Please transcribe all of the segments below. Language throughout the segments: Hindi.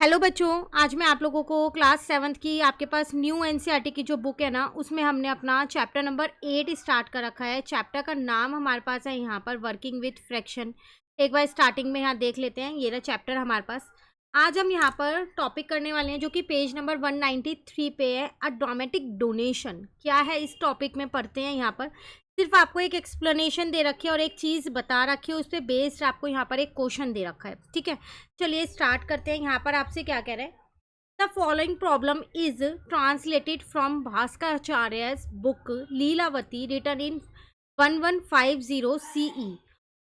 हेलो बच्चों, आज मैं आप लोगों को क्लास 7th की आपके पास न्यू एनसीईआरटी की जो बुक है ना, उसमें हमने अपना चैप्टर नंबर 8 स्टार्ट कर रखा है। चैप्टर का नाम हमारे पास है यहाँ पर वर्किंग विथ फ्रैक्शन। एक बार स्टार्टिंग में यहाँ देख लेते हैं, ये रहा चैप्टर हमारे पास। आज हम यहाँ पर टॉपिक करने वाले हैं जो कि पेज नंबर 193 पे है, अ ड्रामेटिक डोनेशन। क्या है इस टॉपिक में पढ़ते हैं यहाँ पर। सिर्फ आपको एक एक्सप्लेनेशन दे रखी है और एक चीज़ बता रखी है, उस पर बेस्ड आपको यहाँ पर एक क्वेश्चन दे रखा है। ठीक है, चलिए स्टार्ट करते हैं। यहाँ पर आपसे क्या कह रहे हैं, the following problem is translated from Bhaskaracharya's book Lilavati written in 1150 CE।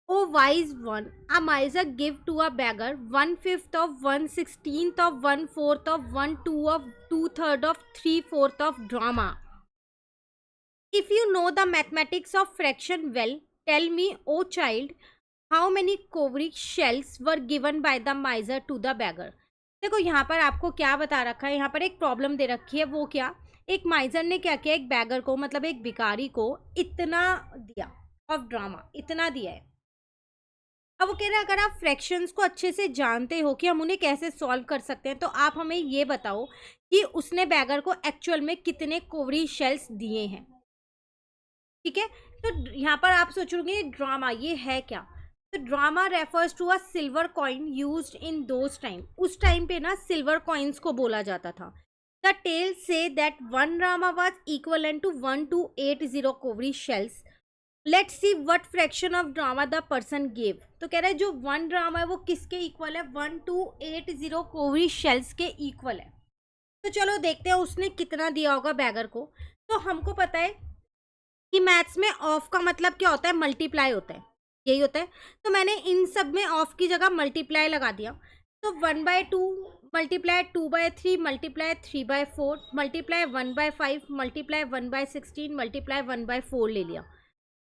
O wise one, a miser give to a beggar 1/5 of 1/16 of 1/4 of 1/2 of 2/3 of 3/4 of drama. If you know the mathematics of fraction well, tell me, O child, how many cowrie shells were given by the miser to the beggar. देखो यहाँ पर आपको क्या बता रखा है, यहाँ पर एक प्रॉब्लम दे रखी है। वो क्या, एक माइजर ने क्या किया, एक बैगर को मतलब एक भिखारी को इतना दिया ऑफ ड्रामा, इतना दिया है। अब वो कह रहे हैं अगर आप फ्रैक्शंस को अच्छे से जानते हो कि हम उन्हें कैसे सॉल्व कर सकते हैं, तो आप हमें ये बताओ कि उसने बैगर को एक्चुअल में कितने कोवरी शेल्स दिए हैं। ठीक है, तो यहाँ पर आप सोचोगे ड्रामा ये है क्या। तो dramma refers to a silver coin used in those time. उस टाइम पे ना सिल्वर कॉइन्स को बोला जाता था। The tale says that one dramma was equivalent to 1280 cowrie shells. Let's see what fraction of dramma the person give. तो कह रहा है जो वन ड्रामा है वो किसके इक्वल है, 1280 कोवरी शेल्स के इक्वल है। तो चलो देखते हैं उसने कितना दिया होगा बैगर को। तो हमको पता है कि मैथ्स में ऑफ का मतलब क्या होता है, मल्टीप्लाई होता है, यही होता है। तो मैंने इन सब में ऑफ की जगह मल्टीप्लाई लगा दिया। तो 1/2 multiply 2/3 multiply 3/4 multiply 1/5 multiply 1/16 multiply 1/4 ले लिया।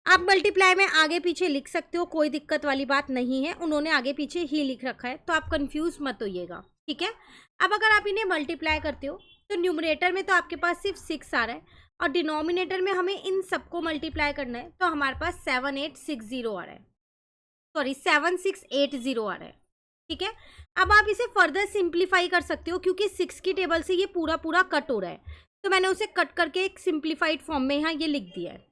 आप मल्टीप्लाई में आगे पीछे लिख सकते हो, कोई दिक्कत वाली बात नहीं है, उन्होंने आगे पीछे ही लिख रखा है, तो आप कंफ्यूज मत होइएगा। ठीक है, अब अगर आप इन्हें मल्टीप्लाई करते हो तो न्यूमरेटर में तो आपके पास सिर्फ 6 आ रहा है और डिनोमिनेटर में हमें इन सबको मल्टीप्लाई करना है, तो हमारे पास 7860 आ रहा है, सॉरी 7680 आ रहा है। ठीक है, अब आप इसे फर्दर सिंप्लीफाई कर सकते हो क्योंकि 6 की टेबल से ये पूरा पूरा कट हो रहा है, तो मैंने उसे कट करके एक सिंप्लीफाइड फॉर्म में यहाँ ये लिख दिया है।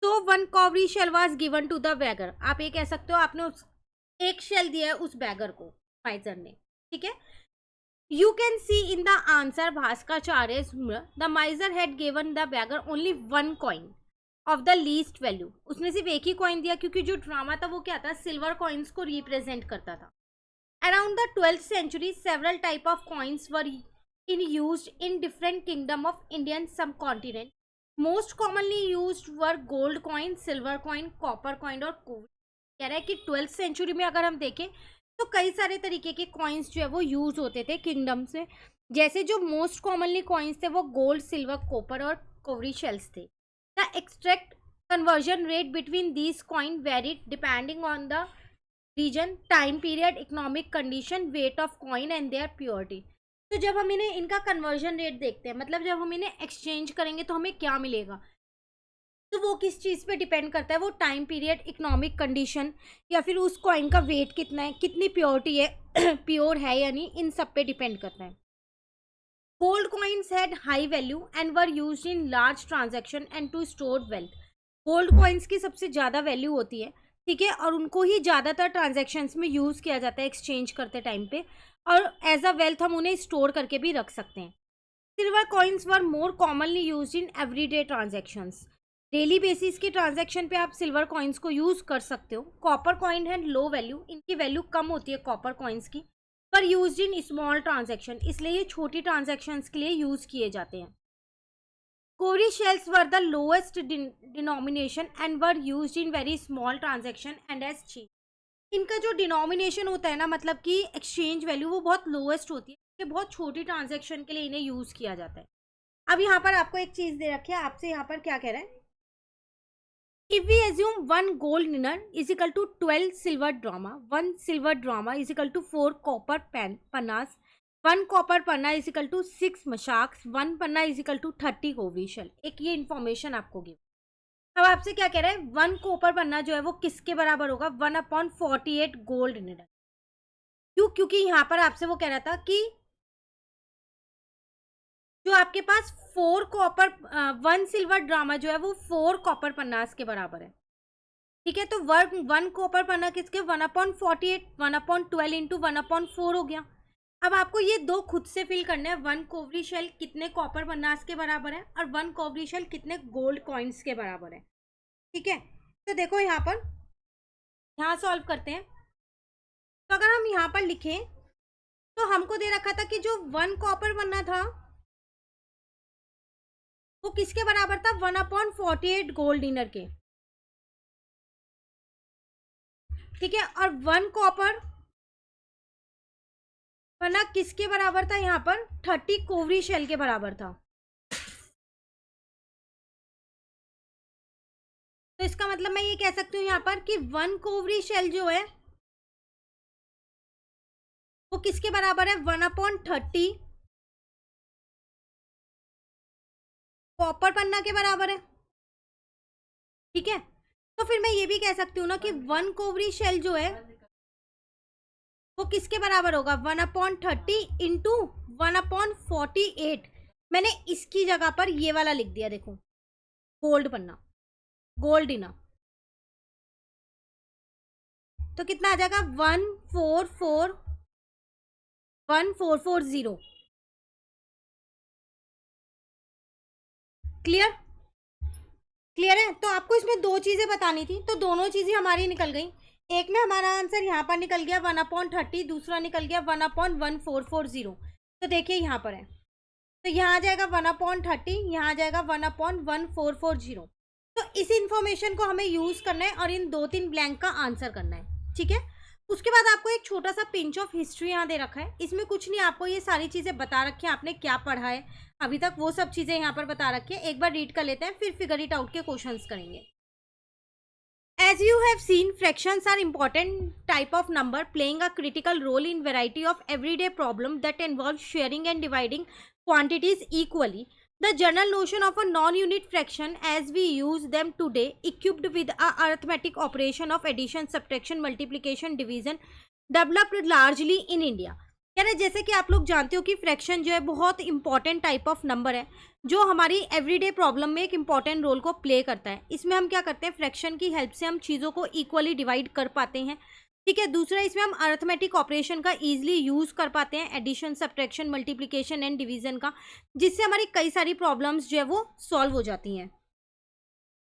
तो 1 cowrie shell was given to the beggar. आप ये कह सकते हो आपने उस एक शेल दिया है उस बैगर को, माइजर ने। ठीक है, you can see in the answer Bhaskaracharya the माइजर had given the bagger only 1 coin of the least value. उसने सिर्फ एक ही कॉइन दिया क्योंकि जो ड्रामा था वो क्या था, सिल्वर कॉइन्स को रिप्रेजेंट करता था। Around the 12th century several type of coins were in used in different kingdom of Indian subcontinent. Most commonly used were gold coin, silver coin, copper coin और कोविड। कह रहा है कि 12th सेंचुरी में अगर हम देखें तो कई सारे तरीके के कॉइन्स जो है वो यूज होते थे किंगडम से। जैसे जो मोस्ट कॉमनली कॉइन्स थे वो गोल्ड, सिल्वर, कॉपर और कोवरी शेल्स थे। The extract conversion rate between these coin varied depending on the region, time period, economic condition, weight of coin and their purity. तो जब हम इन्हें इनका कन्वर्जन रेट देखते हैं, मतलब जब हम इन्हें एक्सचेंज करेंगे तो हमें क्या मिलेगा, तो वो किस चीज़ पे डिपेंड करता है, वो टाइम पीरियड, इकोनॉमिक कंडीशन या फिर उस कॉइन का वेट कितना है, कितनी प्योरिटी है प्योर है यानी, इन सब पे डिपेंड करता है। Gold coins had high value and were used in large transaction and to store wealth. Gold coins की सबसे ज़्यादा वैल्यू होती है, ठीक है, और उनको ही ज़्यादातर ट्रांजैक्शंस में यूज़ किया जाता है एक्सचेंज करते टाइम पे, और एज अ वेल्थ हम उन्हें स्टोर करके भी रख सकते हैं। Silver coins were more commonly used in everyday transactions. Daily basis की ट्रांजैक्शन पे आप सिल्वर कॉइन्स को यूज़ कर सकते हो। कॉपर कॉइन है लो वैल्यू, इनकी वैल्यू कम होती है कॉपर कॉइन्स की, पर यूज्ड इन स्मॉल ट्रांजैक्शन, इसलिए ये छोटी ट्रांजैक्शंस के लिए यूज़ किए जाते हैं। Cowrie shells were the lowest denomination and were used in very small transaction and as cheap. इनका जो डिनोमिनेशन होता है ना, मतलब कि एक्सचेंज वैल्यू, वो बहुत लोएस्ट होती है, कि बहुत छोटी ट्रांजैक्शन के लिए इन्हें यूज़ किया जाता है। अब यहाँ पर आपको एक चीज़ दे रखी है, आपसे यहाँ पर क्या कह रहा है, if we assume 1 gold dinner is equal to 12 silver drama, 1 silver drama is equal to 4 copper pannas, 1 copper panna is equal to 6 mashaks, 1 panna is equal to 30 cowrie shell। एक ये इन्फॉर्मेशन आपको गिव। अब आपसे क्या कह रहा है, 1 कॉपर पन्ना जो है वो किसके बराबर होगा, 1/48 गोल्ड डिनर। क्यों? क्योंकि यहाँ पर आपसे वो कह रहा था कि जो आपके पास 4 कॉपर 1 सिल्वर ड्रामा जो है वो 4 कॉपर पन्नास के बराबर है। ठीक है, तो वर्क 1 कॉपर पन्ना किसके 1/48 1/12 इंटू 1/4 हो गया। अब आपको ये दो खुद से फिल करने हैं, 1 कोवरी शेल कितने कॉपर पन्नास के बराबर है और 1 कोवरी शेल कितने गोल्ड कॉइन्स के बराबर है। ठीक है, तो देखो यहाँ पर, यहाँ सॉल्व करते हैं। तो अगर हम यहाँ पर लिखें तो हमको दे रखा था कि जो 1 कॉपर पन्ना था वो किसके बराबर था 1/48 गोल्ड डिनर के। ठीक है, और 1 कॉपर पन्ना किसके बराबर था यहाँ पर 30 कोवरी शेल के बराबर था। तो इसका मतलब मैं ये कह सकती हूँ यहाँ पर कि 1 कोवरी शेल जो है वो किसके बराबर है 1/30 कॉपर पन्ना के बराबर है। ठीक है, तो फिर मैं ये भी कह सकती हूँ ना कि 1 कोवरी शेल जो है वो किसके बराबर होगा 1/30 इंटू 1/48। मैंने इसकी जगह पर ये वाला लिख दिया, देखो गोल्ड पन्ना, गोल्ड डिनर। तो कितना आ जाएगा 1440। क्लियर? क्लियर है? तो आपको इसमें दो चीजें बतानी थी, तो दोनों चीजें हमारी निकल गई। एक में हमारा आंसर यहाँ पर निकल गया 1/30, दूसरा निकल गया 1/1440। तो देखिए यहाँ पर है, तो यहाँ आ जाएगा 1/30, यहाँ आ जाएगा 1/1440। तो इस इंफॉर्मेशन को हमें यूज करना है और इन 2-3 ब्लैंक का आंसर करना है। ठीक है, उसके बाद आपको एक छोटा सा पिंच ऑफ हिस्ट्री यहाँ दे रखा है। इसमें कुछ नहीं, आपको ये सारी चीजें बता रखी है, आपने क्या पढ़ा है अभी तक वो सब चीजें यहाँ पर बता रखी है। एक बार रीड कर लेते हैं, फिर फिगर इट आउट के क्वेश्चंस करेंगे। As you have seen, fractions are important type of number playing a critical role in variety of everyday problem that involve sharing and dividing quantities equally. The general notion of a non-unit fraction as we use them today, equipped with a arithmetic operation of addition, subtraction, multiplication, division, developed largely in India. कह रहे जैसे कि आप लोग जानते हो कि फ्रैक्शन जो है बहुत इंपॉर्टेंट टाइप ऑफ नंबर है जो हमारी एवरीडे प्रॉब्लम में एक इंपॉर्टेंट रोल को प्ले करता है। इसमें हम क्या करते हैं, फ्रैक्शन की हेल्प से हम चीज़ों को इक्वली डिवाइड कर पाते हैं। ठीक है, दूसरा इसमें हम अरिथमेटिक ऑपरेशन का ईजिली यूज़ कर पाते हैं, addition, subtraction, multiplication and division का, जिससे हमारी कई सारी प्रॉब्लम्स जो है वो सॉल्व हो जाती हैं।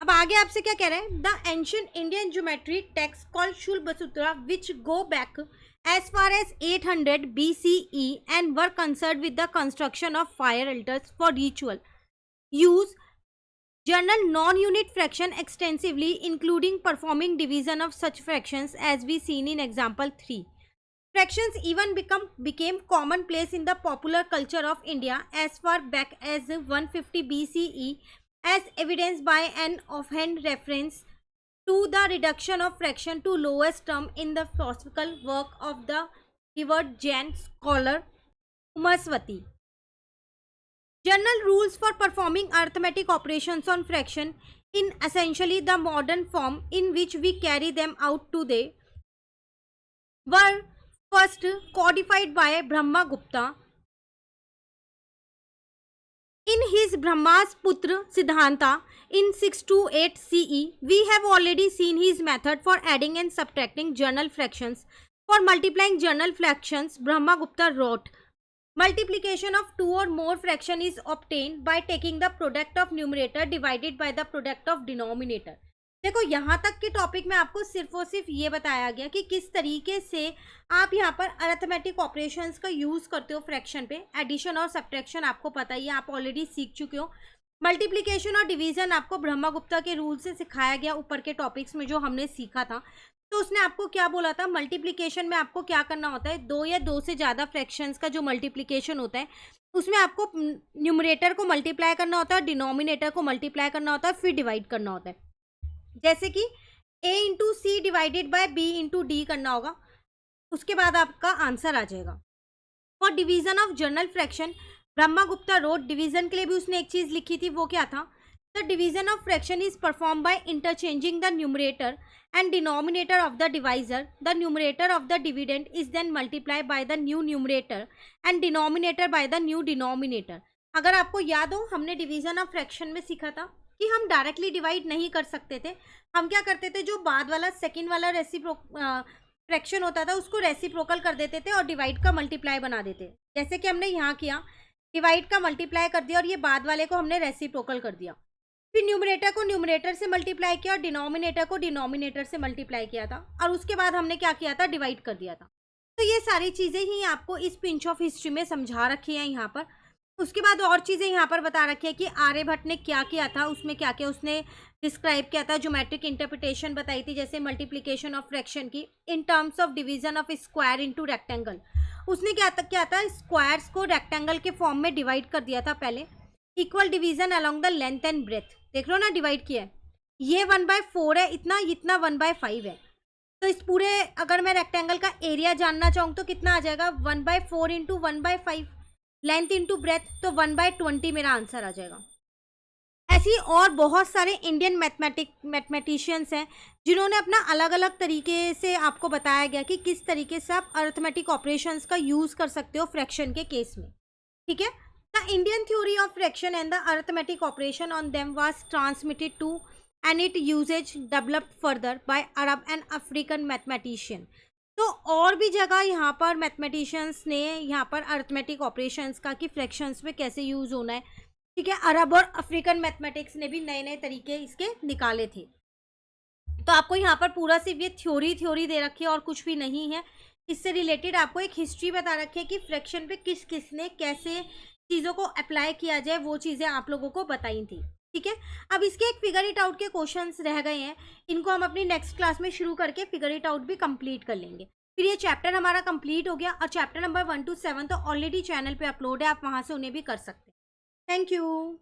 अब आगे आपसे क्या कह रहे हैं, the ancient Indian geometry text called Shulbasutra which go back as far as 800 BCE and were concerned with the construction of fire altars for ritual use, general non-unit fraction extensively, including performing division of such fractions as we seen in example 3. Fractions even became commonplace in the popular culture of India as far back as 150 BCE, as evidenced by an offhand reference to the reduction of fraction to lowest term in the philosophical work of the revered Jain scholar Umaswati. General rules for performing arithmetic operations on fraction in essentially the modern form in which we carry them out today were first codified by Brahmagupta in his Brahma's Putra Siddhanta in 628 CE. We have already seen his method for adding and subtracting journal fractions. For multiplying journal fractions, Brahmagupta wrote, multiplication of two or more fraction is obtained by taking the product of numerator divided by the product of denominator. देखो यहाँ तक के टॉपिक में आपको सिर्फ और सिर्फ ये बताया गया कि किस तरीके से आप यहाँ पर अरिथमेटिक ऑपरेशंस का यूज़ करते हो फ्रैक्शन पे। एडिशन और सब्ट्रैक्शन आपको पता ही है, आप ऑलरेडी सीख चुके हो। मल्टीप्लिकेशन और डिवीजन आपको ब्रह्मगुप्ता के रूल से सिखाया गया ऊपर के टॉपिक्स में जो हमने सीखा था। तो उसने आपको क्या बोला था, मल्टीप्लिकेशन में आपको क्या करना होता है, दो या दो से ज़्यादा फ्रैक्शंस का जो मल्टीप्लिकेशन होता है उसमें आपको न्यूमरेटर को मल्टीप्लाई करना होता है, डिनोमिनेटर को मल्टीप्लाई करना होता है, फिर डिवाइड करना होता है। जैसे कि a into c divided by b into d करना होगा, उसके बाद आपका आंसर आ जाएगा। For division of general fraction Brahmagupta रोड, डिवीजन के लिए भी उसने एक चीज़ लिखी थी, वो क्या था, the division of fraction is perform by interchanging the numerator and denominator of the divisor. The numerator of the dividend is then multiplied by the new numerator and denominator by the new denominator. अगर आपको याद हो, हमने डिवीजन ऑफ फ्रैक्शन में सीखा था कि हम डायरेक्टली डिवाइड नहीं कर सकते थे. हम क्या करते थे, जो बाद वाला सेकंड वाला फ्रैक्शन होता था उसको रेसिप्रोकल कर देते थे और डिवाइड का मल्टीप्लाई बना देते. जैसे कि हमने यहाँ किया, डिवाइड का मल्टीप्लाई कर दिया और ये बाद वाले को हमने रेसिप्रोकल कर दिया. फिर न्यूमरेटर को न्यूमरेटर से मल्टीप्लाई किया और डिनोमिनेटर को डिनोमिनेटर से मल्टीप्लाई किया था, और उसके बाद हमने क्या किया था, डिवाइड कर दिया था. तो ये सारी चीज़ें ही आपको इस पिंच ऑफ हिस्ट्री में समझा रखी हैं यहाँ पर. उसके बाद और चीज़ें यहाँ पर बता रखी है कि आर्यभट्ट ने क्या किया था, उसमें क्या क्या उसने डिस्क्राइब किया था. ज्योमेट्रिक इंटरप्रिटेशन बताई थी, जैसे मल्टीप्लिकेशन ऑफ फ्रैक्शन की in terms of division of square into rectangle. उसने क्या था, स्क्वायर्स को रेक्टेंगल के फॉर्म में डिवाइड कर दिया था पहले. Equal division along the length and breadth, देख लो ना, डिवाइड किया है. ये 1/4 है, इतना 1/5 है. तो इस पूरे, अगर मैं रेक्टेंगल का एरिया जानना चाहूँ तो कितना आ जाएगा, 1/4 इंटू 1/5, लेंथ इंटू ब्रेथ, तो 1/20 मेरा आंसर आ जाएगा. ऐसी और बहुत सारे इंडियन मैथमेटिशियंस हैं जिन्होंने अपना अलग अलग तरीके से आपको बताया गया कि किस तरीके से आप अरिथमेटिक ऑपरेशंस का यूज़ कर सकते हो फ्रैक्शन के केस में. ठीक है. The Indian theory of fraction and the arithmetic operation on them was transmitted to and its usage developed further by Arab and African mathematician. तो और भी जगह यहाँ पर मैथमेटिशियंस ने यहाँ पर अरिथमेटिक ऑपरेशंस का कि फ्रैक्शंस में कैसे यूज़ होना है. ठीक है. अरब और अफ्रीकन मैथमेटिक्स ने भी नए नए तरीके इसके निकाले थे. तो आपको यहाँ पर पूरा सिर्फ ये थ्योरी दे रखी है और कुछ भी नहीं है. इससे रिलेटेड आपको एक हिस्ट्री बता रखी है कि फ्रैक्शन पे किस किसने कैसे चीज़ों को अप्लाई किया जाए, वो चीज़ें आप लोगों को बताई थी. ठीक है. अब इसके एक फिगर इट आउट के क्वेश्चंस रह गए हैं, इनको हम अपनी नेक्स्ट क्लास में शुरू करके फिगर इट आउट भी कंप्लीट कर लेंगे. फिर ये चैप्टर हमारा कंप्लीट हो गया, और चैप्टर नंबर 1 to 7 तो ऑलरेडी चैनल पे अपलोड है, आप वहाँ से उन्हें भी कर सकते हैं. Thank you.